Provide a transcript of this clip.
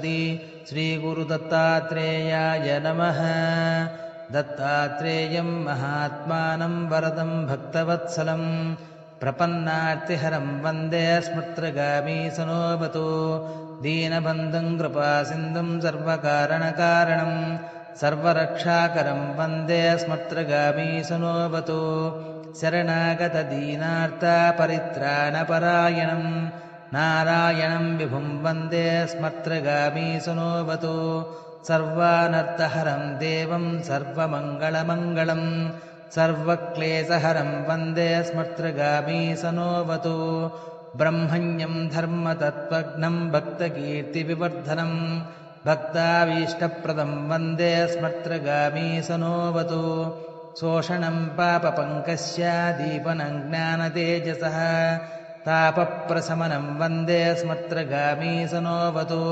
सरस्वती श्रीगुरुदत्तात्रेयाय नमः। दत्तात्रेयं महात्मानं वरदं भक्तवत्सलं प्रपन्नार्तिहरं वन्दे स्मृत्रगामी सनोऽवतु। दीनबन्धुं कृपासिन्धुं सर्वकारणकारणं सर्वरक्षाकरं वन्दे स्मृत्रगामी सनोऽवतु। शरणागतदीनार्तपरित्राणपरायणं नारायणं विभुं वन्दे स्मृत्रगामी सनोऽवतु। सर्वानर्थहरं देवं सर्वमङ्गलमङ्गलं सर्वक्लेशहरं वन्दे स्मृत्रगामी सनोऽवतु। ब्रह्मण्यं धर्मतत्त्वज्ञं भक्तकीर्तिविवर्धनं भक्ताभीष्टप्रदं वन्दे स्मृत्रगामी सनोऽवतु। शोषणं पापपङ्कस्य दीपनं ज्ञानतेजसः तापप्रशमनं वन्दे स्मृत्रगामी सनोऽवतु।